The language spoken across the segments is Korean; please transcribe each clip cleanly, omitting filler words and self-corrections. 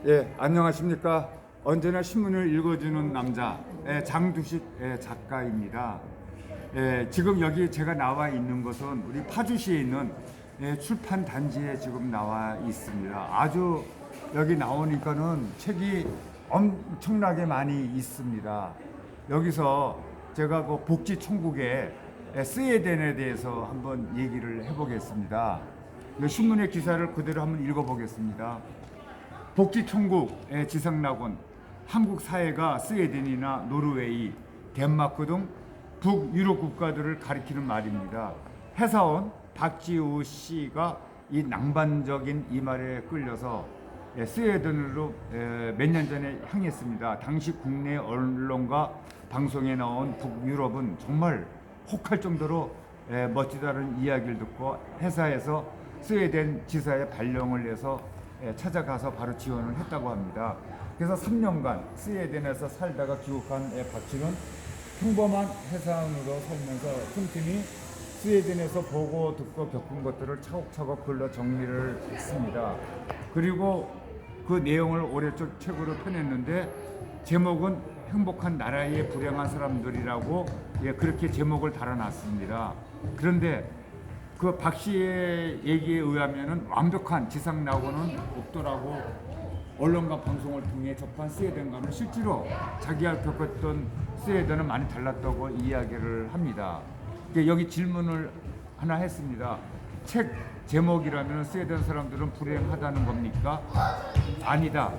예, 안녕하십니까. 언제나 신문을 읽어주는 남자, 장두식 작가입니다. 지금 여기 제가 나와 있는 것은 우리 파주시에 있는 출판 단지에 지금 나와 있습니다. 아주 여기 나오니까는 책이 엄청나게 많이 있습니다. 여기서 제가 그 복지 천국에 스웨덴에 대해서 한번 얘기를 해보겠습니다. 이 신문의 기사를 그대로 한번 읽어보겠습니다. 복지천국의 지상낙원, 한국 사회가 스웨덴이나 노르웨이, 덴마크 등 북유럽 국가들을 가리키는 말입니다. 해사원 박지우 씨가 이 낭만적인 이 말에 끌려서 스웨덴으로 몇 년 전에 향했습니다. 당시 국내 언론과 방송에 나온 북유럽은 정말 혹할 정도로 멋지다는 이야기를 듣고 회사에서 스웨덴 지사에 발령을 내서 찾아가서 바로 지원을 했다고 합니다. 그래서 3년간 스웨덴에서 살다가 귀국한 박씨는 평범한 해상으로 살면서 틈틈이 스웨덴에서 보고 듣고 겪은 것들을 차곡차곡 글러 정리를 했습니다. 그리고 그 내용을 올해 책으로 펴냈는데 제목은 행복한 나라의 불행한 사람들이라고 그렇게 제목을 달아놨습니다. 그런데 그 박 씨의 얘기에 의하면은 완벽한 지상 낙원은 없더라고. 언론과 방송을 통해 접한 스웨덴과는 실제로 자기가 겪었던 스웨덴은 많이 달랐다고 이야기를 합니다. 여기 질문을 하나 했습니다. 책 제목이라면 스웨덴 사람들은 불행하다는 겁니까? 아니다.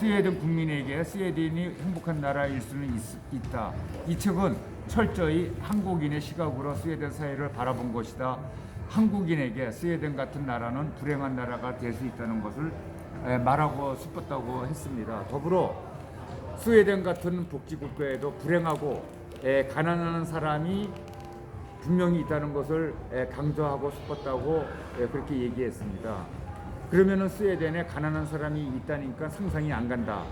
스웨덴 국민에게 스웨덴이 행복한 나라일 수는 있다. 이 책은 철저히 한국인의 시각으로 스웨덴 사회를 바라본 것이다. 한국인에게 스웨덴 같은 나라는 불행한 나라가 될 수 있다는 것을 말하고 싶었다고 했습니다. 더불어 스웨덴 같은 복지국가에도 불행하고 가난한 사람이 분명히 있다는 것을 강조하고 싶었다고 그렇게 얘기했습니다. 그러면은 스웨덴에 가난한 사람이 있다니까 상상이 안 간다.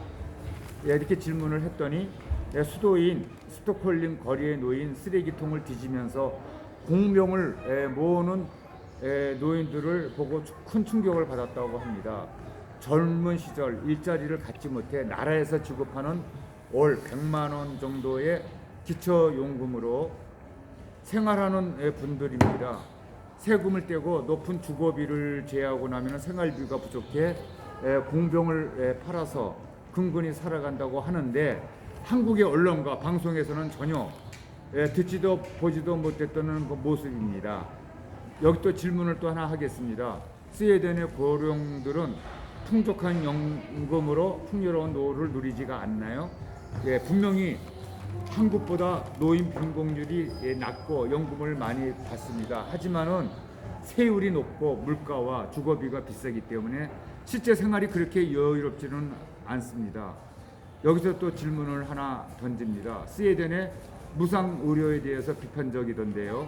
이렇게 질문을 했더니 수도인 스톡홀름 거리에 놓인 쓰레기통을 뒤지면서 공명을 모으는 노인들을 보고 큰 충격을 받았다고 합니다. 젊은 시절 일자리를 갖지 못해 나라에서 지급하는 월 100만 원 정도의 기초용금으로 생활하는 분들입니다. 세금을 떼고 높은 주거비를 제하고 나면 생활비가 부족해 공병을 팔아서 근근히 살아간다고 하는데 한국의 언론과 방송에서는 전혀 듣지도 보지도 못했던 그 모습입니다. 여기 또 질문을 또 하나 하겠습니다. 스웨덴의 고령들은 풍족한 연금으로 풍요로운 노후를 누리지가 않나요? 분명히 한국보다 노인 빈곤율이 낮고 연금을 많이 받습니다. 하지만은 세율이 높고 물가와 주거비가 비싸기 때문에 실제 생활이 그렇게 여유롭지는 않습니다. 여기서 또 질문을 하나 던집니다. 스웨덴의 무상 의료에 대해서 비판적이던데요.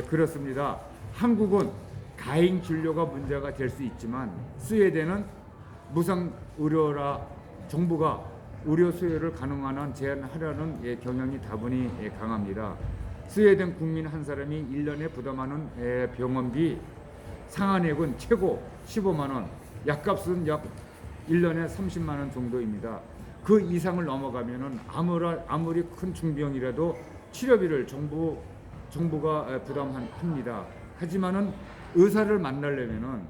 그렇습니다. 한국은 가행 진료가 문제가 될 수 있지만 스웨덴은 무상 의료라 정부가 의료 수요를 가능한 한 제한하려는 경향이 다분히 강합니다. 스웨덴 국민 한 사람이 1년에 부담하는 병원비 상한액은 최고 15만 원, 약값은 약 1년에 30만 원 정도입니다. 그 이상을 넘어가면은 아무리 큰 중병이라도 치료비를 정부가 부담합니다. 하지만은 의사를 만나려면은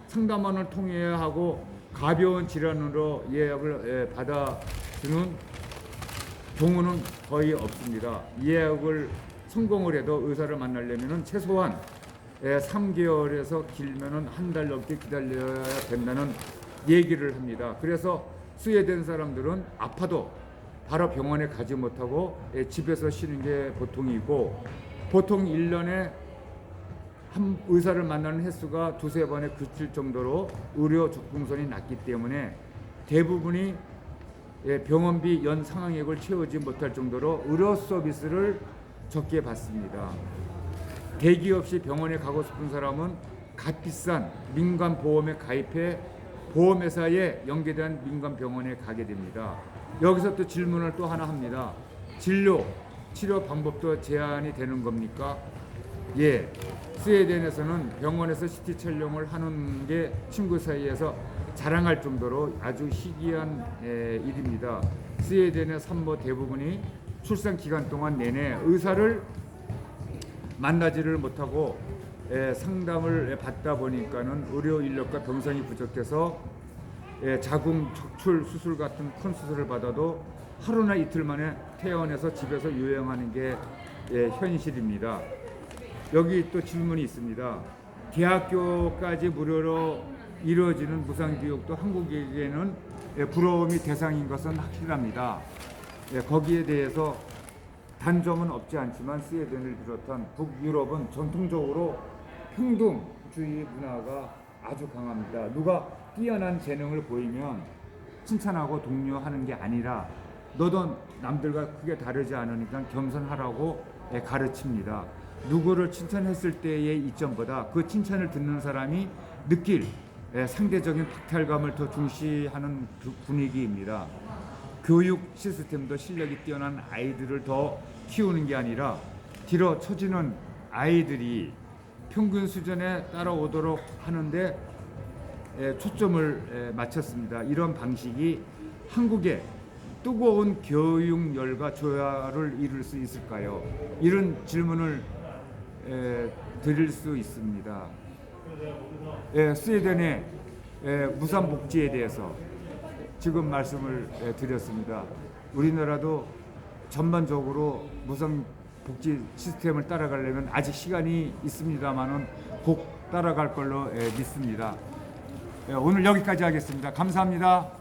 상담원을 통해야 하고 가벼운 질환으로 예약을 받아주는 경우는 거의 없습니다. 예약을 성공을 해도 의사를 만나려면은 최소한 3개월에서 길면은 한 달 넘게 기다려야 된다는 얘기를 합니다. 그래서 스웨덴 사람들은 아파도 바로 병원에 가지 못하고 집에서 쉬는 게 보통이고 보통 1년에 한 의사를 만나는 횟수가 2-3번에 그칠 정도로 의료 접근성이 낮기 때문에 대부분이 병원비 연 상한액을 채우지 못할 정도로 의료 서비스를 적게 받습니다. 대기 없이 병원에 가고 싶은 사람은 값비싼 민간 보험에 가입해 보험회사에 연계된 민간 병원에 가게 됩니다. 여기서 또 질문을 또 하나 합니다. 진료, 치료 방법도 제한이 되는 겁니까? 예, 스웨덴에서는 병원에서 CT 촬영을 하는 게 친구 사이에서 자랑할 정도로 아주 희귀한 일입니다. 스웨덴의 산모 대부분이 출산 기간 동안 내내 의사를 만나지를 못하고 상담을 받다 보니까는 의료 인력과 병상이 부족해서 자궁 척출 수술 같은 큰 수술을 받아도 하루나 이틀 만에 퇴원해서 집에서 요양하는 게 현실입니다. 여기 또 질문이 있습니다. 대학교까지 무료로 이루어지는 무상교육도 한국에게는 부러움이 대상인 것은 확실합니다. 거기에 대해서 단점은 없지 않지만 스웨덴을 비롯한 북유럽은 전통적으로 평등주의 문화가 아주 강합니다. 누가 뛰어난 재능을 보이면 칭찬하고 독려하는 게 아니라 너도 남들과 크게 다르지 않으니까 겸손하라고 가르칩니다. 누구를 칭찬했을 때의 이점보다 그 칭찬을 듣는 사람이 느낄 상대적인 박탈감을 더 중시하는 분위기입니다. 교육 시스템도 실력이 뛰어난 아이들을 더 키우는 게 아니라 뒤로 처지는 아이들이 평균 수준에 따라오도록 하는데 초점을 맞췄습니다. 이런 방식이 한국의 뜨거운 교육열과 조화를 이룰 수 있을까요? 이런 질문을 드릴 수 있습니다. 스웨덴의 무상복지에 대해서 지금 말씀을 드렸습니다. 우리나라도 전반적으로 무상복지 시스템을 따라가려면 아직 시간이 있습니다만은 곧 따라갈 걸로 믿습니다. 오늘 여기까지 하겠습니다. 감사합니다.